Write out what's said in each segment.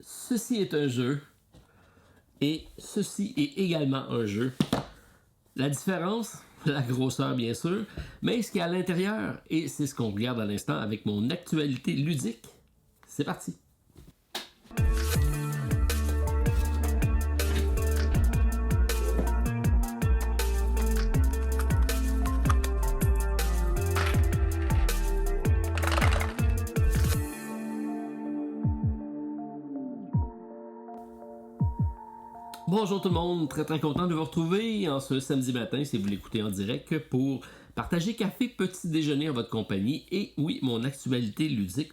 ceci est un jeu et ceci est également un jeu. La différence, la grosseur bien sûr, mais ce qu'il y a à l'intérieur, et c'est ce qu'on regarde à l'instant avec mon actualité ludique. C'est parti! Bonjour tout le monde, très content de vous retrouver en ce samedi matin si vous l'écoutez en direct pour partager café petit déjeuner en votre compagnie et oui, mon actualité ludique.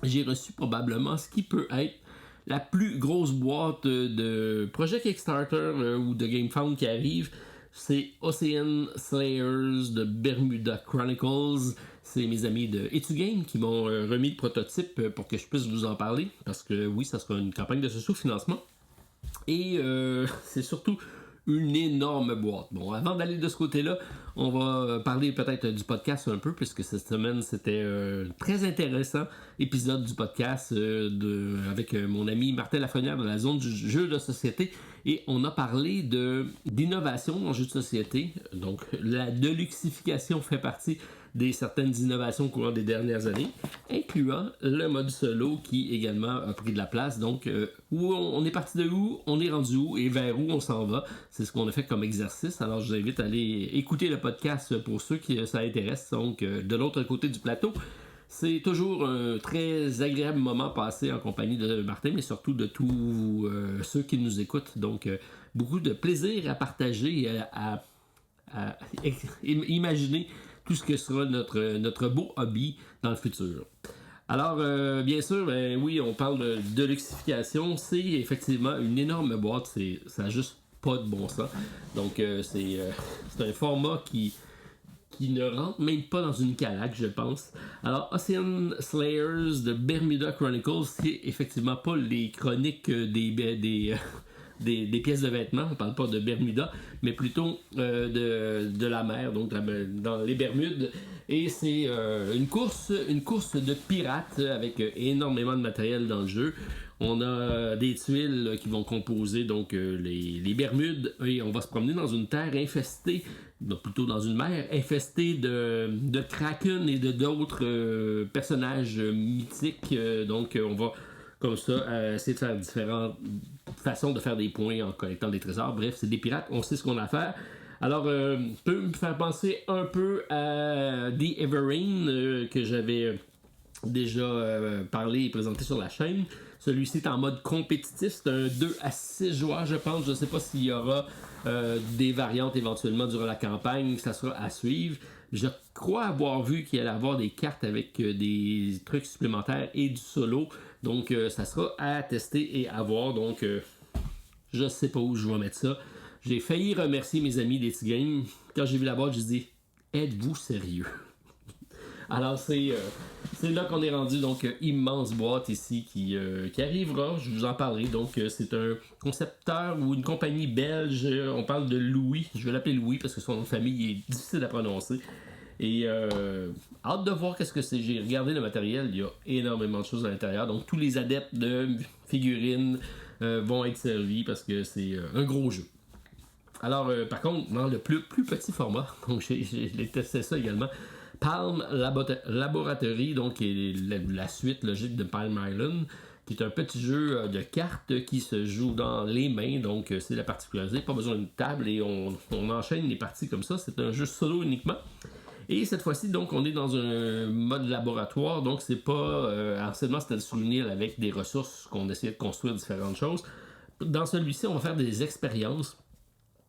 J'ai reçu probablement ce qui peut être la plus grosse boîte de projet Kickstarter ou de GameFound qui arrive. C'est Ocean Slayers de Bermuda Chronicles. C'est mes amis de Etugame qui m'ont remis le prototype pour que je puisse vous en parler parce que oui, ça sera une campagne de sous-financement. Et c'est surtout une énorme boîte. Bon, avant d'aller de ce côté-là, on va parler peut-être du podcast un peu, puisque cette semaine, c'était très intéressant épisode du podcast avec mon ami Martin Lafrenière de la zone du jeu de société. Et on a parlé d'innovation en jeu de société. Donc, la deluxification fait partie des certaines innovations au cours des dernières années, incluant le mode solo qui également a pris de la place. Donc, où on est parti de où, on est rendu où et vers où on s'en va. C'est ce qu'on a fait comme exercice. Alors, je vous invite à aller écouter le podcast pour ceux qui ça intéresse. Donc, de l'autre côté du plateau, c'est toujours un très agréable moment passé en compagnie de Martin, mais surtout de tous ceux qui nous écoutent. Donc, beaucoup de plaisir à partager, à imaginer tout ce que sera notre beau hobby dans le futur. Alors, bien sûr, ben oui, on parle de luxification. C'est effectivement une énorme boîte. Ça n'a juste pas de bon sens. Donc, c'est un format qui ne rentre même pas dans une calaque, je pense. Alors, Ocean Slayers de Bermuda Chronicles, c'est effectivement pas les chroniques des pièces de vêtements, on parle pas de Bermuda, mais plutôt de la mer, donc dans les Bermudes. Et c'est une course de pirates avec énormément de matériel dans le jeu. On a des tuiles qui vont composer donc les Bermudes et on va se promener dans une terre infestée, donc plutôt dans une mer infestée de kraken et d'autres personnages mythiques. Donc on va comme ça essayer de faire différentes façons de faire des points en collectant des trésors. Bref, c'est des pirates, on sait ce qu'on a à faire. Alors, peut me faire penser un peu à The Everrain que j'avais déjà parlé et présenté sur la chaîne. Celui-ci est en mode compétitif, c'est un 2 à 6 joueurs je pense. Je ne sais pas s'il y aura des variantes éventuellement durant la campagne, ça sera à suivre. Je crois avoir vu qu'il allait y avoir des cartes avec des trucs supplémentaires et du solo. Donc ça sera à tester et à voir. Donc je sais pas où je vais mettre ça. J'ai failli remercier mes amis d'Etugame. Quand j'ai vu la boîte, j'ai dit « Êtes-vous sérieux? » Alors c'est là qu'on est rendu, donc immense boîte ici qui arrivera, je vous en parlerai. Donc c'est un concepteur ou une compagnie belge, on parle de Louis, je vais l'appeler Louis parce que son nom de famille est difficile à prononcer. Et hâte de voir qu'est-ce que c'est. J'ai regardé le matériel, il y a énormément de choses à l'intérieur, donc tous les adeptes de figurines vont être servis parce que c'est un gros jeu. Alors, par contre, dans le plus petit format, donc j'ai testé ça également, Palm Laboratory, donc qui est la suite logique de Palm Island, qui est un petit jeu de cartes qui se joue dans les mains, donc c'est la particularité, pas besoin d'une table et on enchaîne les parties comme ça, c'est un jeu solo uniquement. Et cette fois-ci, donc, on est dans un mode laboratoire, donc c'est pas harcèlement, c'était souligné avec des ressources qu'on essayait de construire différentes choses. Dans celui-ci, on va faire des expériences.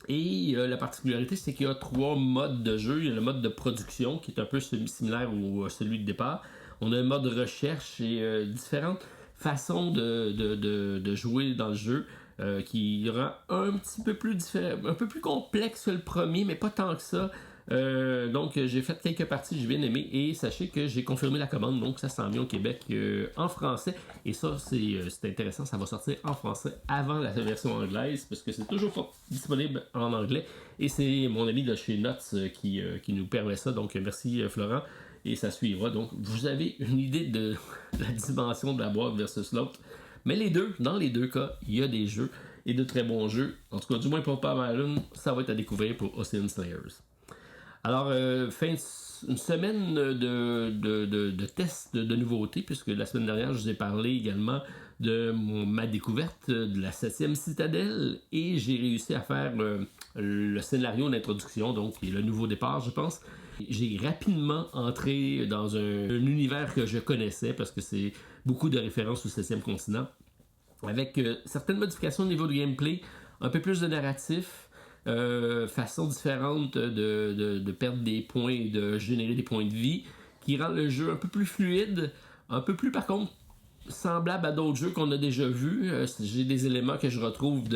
Et la particularité, c'est qu'il y a 3 modes de jeu. Il y a le mode de production, qui est un peu similaire à celui de départ. On a un mode recherche et différentes façons de jouer dans le jeu qui rend un petit peu plus différent, un peu plus complexe que le premier, mais pas tant que ça. Donc j'ai fait quelques parties, j'ai bien aimé et sachez que j'ai confirmé la commande, donc ça s'en vient au Québec en français et ça c'est intéressant, ça va sortir en français avant la version anglaise parce que c'est toujours pas disponible en anglais et c'est mon ami de chez Nuts qui nous permet ça, donc merci Florent et ça suivra. Donc vous avez une idée de la dimension de la boîte versus l'autre. Mais dans les deux cas, il y a des jeux et de très bons jeux. En tout cas, du moins pour Power Island, ça va être à découvrir pour Ocean Slayers. Alors, une semaine de tests de nouveautés, puisque la semaine dernière, je vous ai parlé également de ma découverte de la 7e citadelle, et j'ai réussi à faire le scénario d'introduction, donc le nouveau départ, je pense. J'ai rapidement entré dans un univers que je connaissais, parce que c'est beaucoup de références au 7e continent, avec certaines modifications au niveau du gameplay, un peu plus de narratif, façon différente de perdre des points et de générer des points de vie, qui rend le jeu un peu plus fluide, un peu plus par contre semblable à d'autres jeux qu'on a déjà vus. J'ai des éléments que je retrouve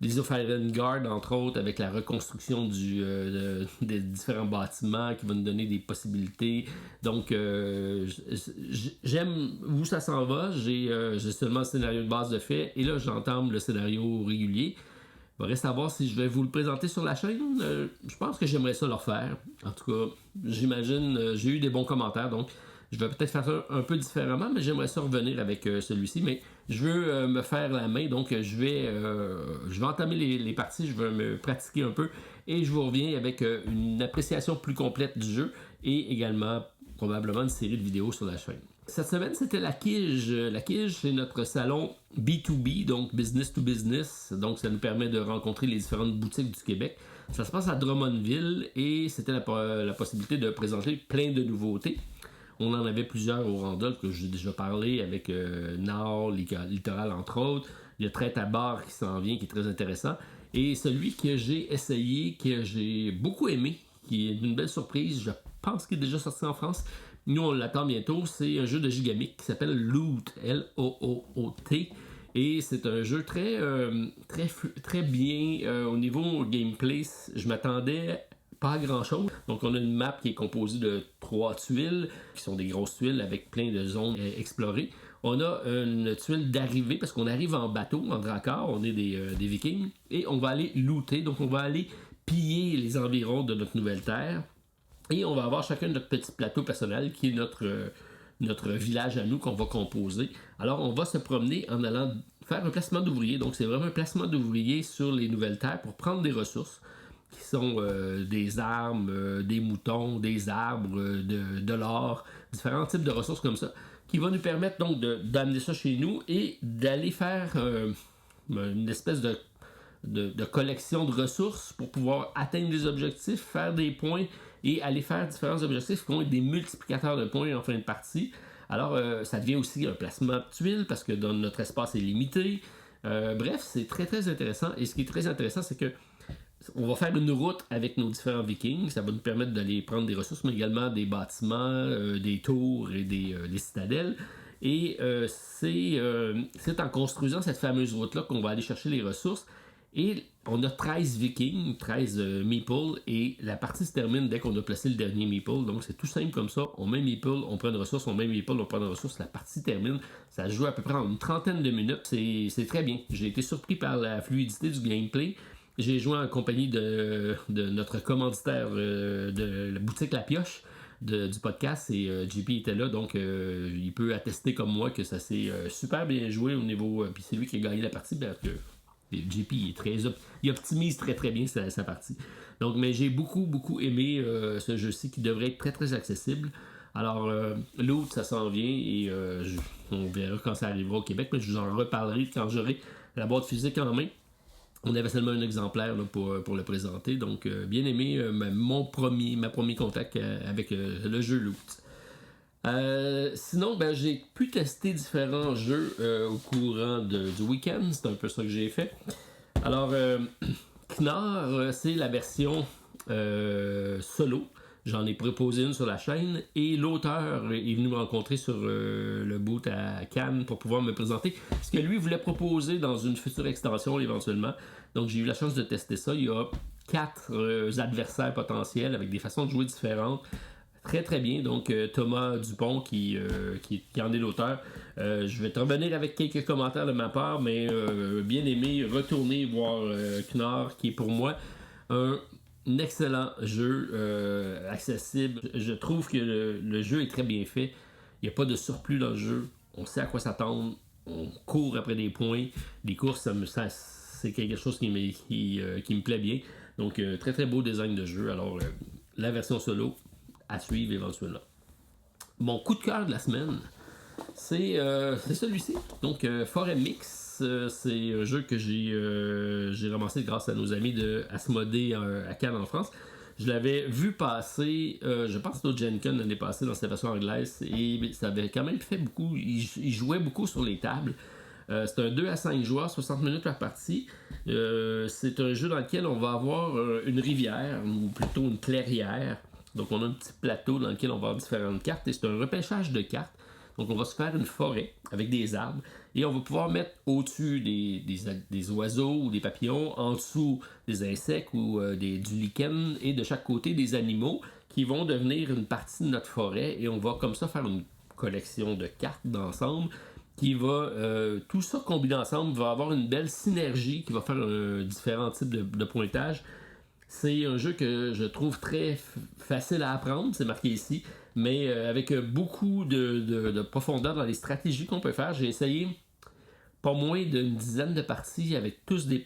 des of Isengard, entre autres, avec la reconstruction des différents bâtiments qui vont nous donner des possibilités. Donc, j'aime où ça s'en va. J'ai seulement le scénario de base de fait, et là, j'entame le scénario régulier. Il va rester à voir si je vais vous le présenter sur la chaîne. Je pense que j'aimerais ça le refaire. En tout cas, j'imagine, j'ai eu des bons commentaires, donc je vais peut-être faire ça un peu différemment, mais j'aimerais ça revenir avec celui-ci. Mais je veux me faire la main, donc je vais entamer les parties, je vais me pratiquer un peu, et je vous reviens avec une appréciation plus complète du jeu, et également probablement une série de vidéos sur la chaîne. Cette semaine, c'était la Kige. La Kige, c'est notre salon B2B, donc business to business. Donc, ça nous permet de rencontrer les différentes boutiques du Québec. Ça se passe à Drummondville, et c'était la possibilité de présenter plein de nouveautés. On en avait plusieurs au Randolph que j'ai déjà parlé, avec Nord, Littoral entre autres. Il y a Traite à bar qui s'en vient, qui est très intéressant. Et celui que j'ai essayé, que j'ai beaucoup aimé, qui est une belle surprise, je pense qu'il est déjà sorti en France. Nous, on l'attend bientôt. C'est un jeu de Gigamic qui s'appelle Loot, L-O-O-O-T. Et c'est un jeu très bien au niveau gameplay. Je m'attendais pas à grand chose. Donc, on a une map qui est composée de 3 tuiles, qui sont des grosses tuiles avec plein de zones explorées. On a une tuile d'arrivée, parce qu'on arrive en bateau, en dracard, on est des vikings, et on va aller looter. Donc, on va aller piller les environs de notre nouvelle terre. Et on va avoir chacun notre petit plateau personnel qui est notre village à nous qu'on va composer. Alors, on va se promener en allant faire un placement d'ouvriers. Donc, c'est vraiment un placement d'ouvriers sur les nouvelles terres pour prendre des ressources qui sont des armes, des moutons, des arbres, de l'or, différents types de ressources comme ça, qui vont nous permettre donc d'amener ça chez nous et d'aller faire une espèce de collection de ressources pour pouvoir atteindre des objectifs, faire des points et aller faire différents objectifs qui vont être des multiplicateurs de points en fin de partie. Alors, ça devient aussi un placement de tuiles parce que notre espace est limité. Bref, c'est très très intéressant. Et ce qui est très intéressant, c'est que on va faire une route avec nos différents vikings. Ça va nous permettre d'aller prendre des ressources, mais également des bâtiments, des tours et des citadelles. Et c'est en construisant cette fameuse route-là qu'on va aller chercher les ressources. Et on a 13 vikings, 13 meeples, et la partie se termine dès qu'on a placé le dernier meeple. Donc c'est tout simple comme ça. On met meeple, on prend une ressource, on met meeple, on prend une ressource, la partie termine. Ça se joue à peu près en une trentaine de minutes. C'est très bien. J'ai été surpris par la fluidité du gameplay. J'ai joué en compagnie de notre commanditaire de la boutique La Pioche du podcast, et JP était là, donc il peut attester comme moi que ça s'est super bien joué au niveau. Puis c'est lui qui a gagné la partie, parce que JP il optimise très très bien sa partie. Donc, mais j'ai beaucoup aimé ce jeu-ci qui devrait être très très accessible. Alors, l'autre, ça s'en vient, et on verra quand ça arrivera au Québec, mais je vous en reparlerai quand j'aurai la boîte physique en main. On avait seulement un exemplaire là, pour le présenter. Donc, bien aimé ma premier contact avec le jeu Loot. Sinon, j'ai pu tester différents jeux au courant du week-end. C'est un peu ça que j'ai fait. Alors, Knar, c'est la version solo. J'en ai proposé une sur la chaîne, et l'auteur est venu me rencontrer sur le boot à Cannes pour pouvoir me présenter ce que lui voulait proposer dans une future extension éventuellement. Donc j'ai eu la chance de tester ça. Il y a 4 adversaires potentiels avec des façons de jouer différentes. Très très bien. Donc Thomas Dupont qui en est l'auteur. Je vais te revenir avec quelques commentaires de ma part, mais bien aimé retourner voir Knar, qui est pour moi un excellent jeu, accessible. Je trouve que le jeu est très bien fait. Il n'y a pas de surplus dans le jeu. On sait à quoi s'attendre. on court après des points. Les courses, c'est quelque chose qui me plaît bien. Donc, très très beau design de jeu. Alors, la version solo à suivre éventuellement. Mon coup de cœur de la semaine, c'est celui-ci. Donc, Forêt Mix, c'est un jeu que j'ai ramassé grâce à nos amis de Asmodée à Cannes en France. Je l'avais vu passer, je pense au Gen Con l'année passée dans sa version anglaise, et ça avait quand même fait beaucoup. Il jouait beaucoup sur les tables. C'est un 2 à 5 joueurs, 60 minutes par partie. C'est un jeu dans lequel on va avoir une rivière, ou plutôt une clairière. Donc on a un petit plateau dans lequel on va avoir différentes cartes, et c'est un repêchage de cartes. Donc on va se faire une forêt avec des arbres, et on va pouvoir mettre au-dessus des oiseaux ou des papillons, en dessous des insectes ou du lichen, et de chaque côté des animaux qui vont devenir une partie de notre forêt, et on va comme ça faire une collection de cartes d'ensemble qui va, tout ça combiné ensemble va avoir une belle synergie qui va faire différents types de pointage. C'est un jeu que je trouve très facile à apprendre, c'est marqué ici, mais avec beaucoup de profondeur dans les stratégies qu'on peut faire. J'ai essayé pas moins d'une dizaine de parties avec tous des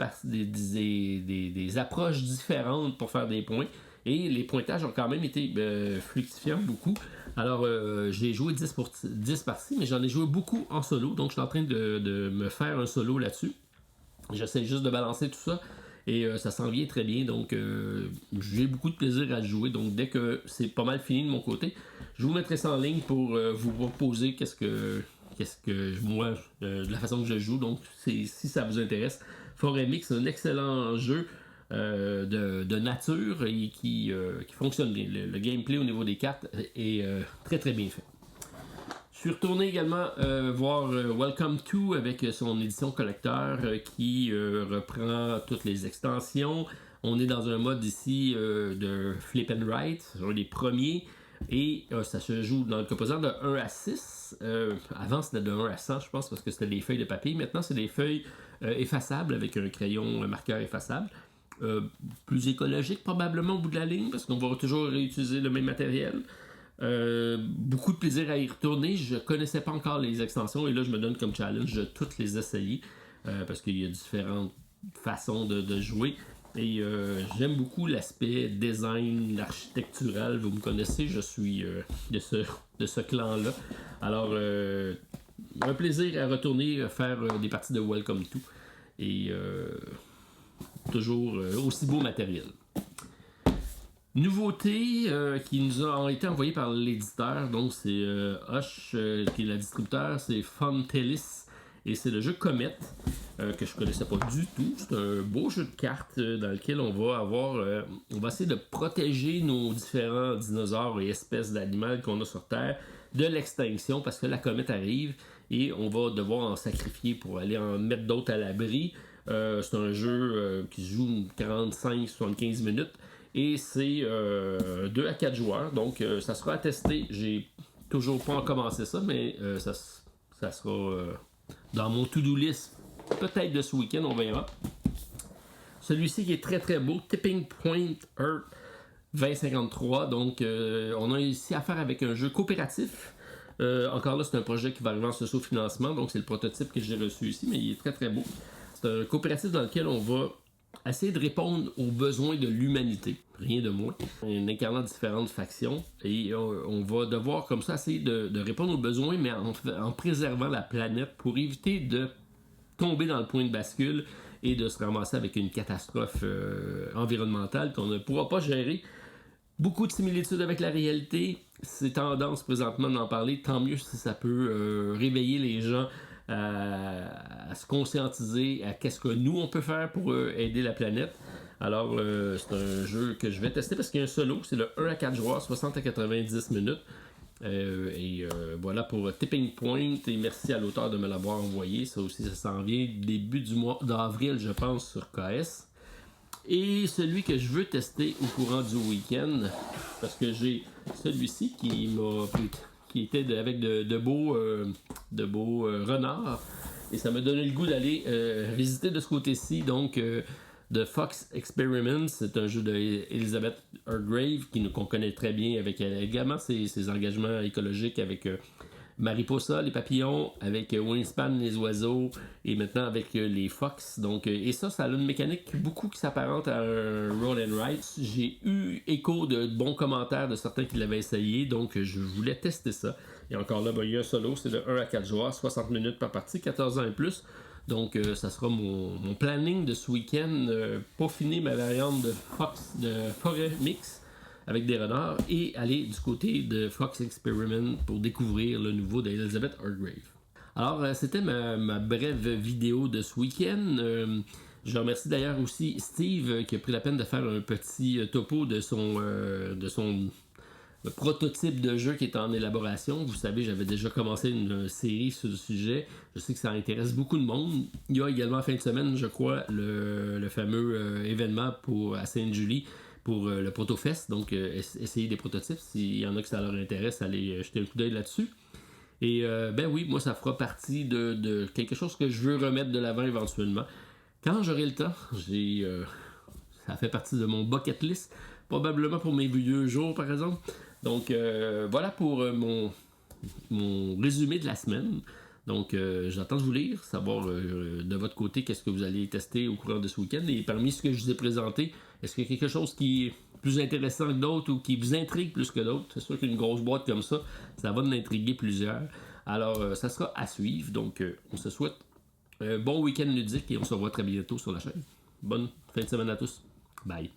approches différentes pour faire des points. Et les pointages ont quand même été fructifiants beaucoup. Alors, j'ai joué 10 parties, mais j'en ai joué beaucoup en solo. Donc, je suis en train de me faire un solo là-dessus. J'essaie juste de balancer tout ça. Et ça s'en vient très bien. Donc, j'ai beaucoup de plaisir à jouer. Donc, dès que c'est pas mal fini de mon côté, je vous mettrai ça en ligne pour vous proposer qu'est-ce que moi, de la façon que je joue. Donc, si ça vous intéresse, Forêt Mix, c'est un excellent jeu de nature et qui fonctionne bien. Le gameplay au niveau des cartes est très très bien fait. Je suis retourné également voir Welcome to avec son édition collecteur qui reprend toutes les extensions. On est dans un mode ici de flip and write, un des premiers. Et ça se joue dans le composant de 1 à 6. Avant, c'était de 1 à 100, je pense, parce que c'était des feuilles de papier. Maintenant, c'est des feuilles effaçables avec un crayon, un marqueur effaçable. Plus écologique, probablement, au bout de la ligne, parce qu'on va toujours réutiliser le même matériel. Beaucoup de plaisir à y retourner. Je connaissais pas encore les extensions, et là, je me donne comme challenge de toutes les essayer, parce qu'il y a différentes façons de jouer. Et j'aime beaucoup l'aspect design, architectural. Vous me connaissez, je suis de ce clan-là. Alors, un plaisir à retourner faire des parties de Welcome to. Et toujours aussi beau matériel. Nouveauté qui nous ont été envoyée par l'éditeur, donc c'est Hush qui est le distributeur, c'est Funtelis. Et c'est le jeu Comet, que je connaissais pas du tout. C'est un beau jeu de cartes dans lequel on va essayer de protéger nos différents dinosaures et espèces d'animaux qu'on a sur Terre de l'extinction, parce que la comète arrive et on va devoir en sacrifier pour aller en mettre d'autres à l'abri. C'est un jeu qui se joue 45-75 minutes et c'est 2 à 4 joueurs, donc ça sera à tester. J'ai toujours pas commencé ça, mais ça sera dans mon to-do list, peut-être de ce week-end, on verra. Celui-ci qui est très très beau, Tipping Point Earth 2053. Donc, on a ici affaire avec un jeu coopératif. Encore là, c'est un projet qui va arriver en socio-financement, donc c'est le prototype que j'ai reçu ici, mais il est très très beau. C'est un coopératif dans lequel on va essayer de répondre aux besoins de l'humanité, rien de moins, en incarnant différentes factions, et on va devoir comme ça essayer de répondre aux besoins, mais en préservant la planète pour éviter de tomber dans le point de bascule et de se ramasser avec une catastrophe environnementale qu'on ne pourra pas gérer. Beaucoup de similitudes avec la réalité, c'est tendance présentement d'en parler, tant mieux si ça peut réveiller les gens à se conscientiser à qu'est-ce que nous on peut faire pour aider la planète. Alors c'est un jeu que je vais tester parce qu'il y a un solo, c'est le 1 à 4 joueurs, 60 à 90 minutes. Voilà pour Tipping Point, et merci à l'auteur de me l'avoir envoyé. Ça aussi, ça s'en vient début du mois d'avril, je pense, sur KS. Et celui que je veux tester au courant du week-end, parce que j'ai celui-ci qui était avec de beaux renards, et ça m'a donné le goût d'aller visiter de ce côté-ci. Donc The Fox Experiments, c'est un jeu d'Elizabeth Hargrave qu'on connaît très bien avec également ses engagements écologiques avec Mariposa, les papillons, avec Wingspan, les oiseaux, et maintenant avec les fox. Donc, et ça a une mécanique beaucoup qui s'apparente à un roll and write. J'ai eu écho de bons commentaires de certains qui l'avaient essayé, donc je voulais tester ça. Et encore là, il y a un solo, c'est de 1 à 4 joueurs, 60 minutes par partie, 14 ans et plus. Donc, ça sera mon planning de ce week-end. Peaufiner ma variante de forêt mix avec des renards et aller du côté de Fox Experiment pour découvrir le nouveau d'Elizabeth Hargrave. Alors, c'était ma brève vidéo de ce week-end. Je remercie d'ailleurs aussi Steve qui a pris la peine de faire un petit topo de son prototype de jeu qui est en élaboration. Vous savez, j'avais déjà commencé une série sur le sujet. Je sais que ça intéresse beaucoup de monde. Il y a également en fin de semaine, je crois, le fameux événement à Sainte-Julie pour le ProtoFest. Donc, essayer des prototypes. S'il y en a que ça leur intéresse, allez jeter un coup d'œil là-dessus. Et ben oui, moi, ça fera partie de quelque chose que je veux remettre de l'avant éventuellement. Quand j'aurai le temps, ça fait partie de mon bucket list, probablement pour mes vieux jours, par exemple. Donc, voilà pour mon résumé de la semaine. Donc, j'attends de vous lire, savoir de votre côté qu'est-ce que vous allez tester au courant de ce week-end. Et parmi ce que je vous ai présenté, est-ce qu'il y a quelque chose qui est plus intéressant que d'autres ou qui vous intrigue plus que d'autres? C'est sûr qu'une grosse boîte comme ça, ça va en intriguer plusieurs. Alors, ça sera à suivre. Donc, on se souhaite un bon week-end ludique et on se revoit très bientôt sur la chaîne. Bonne fin de semaine à tous. Bye.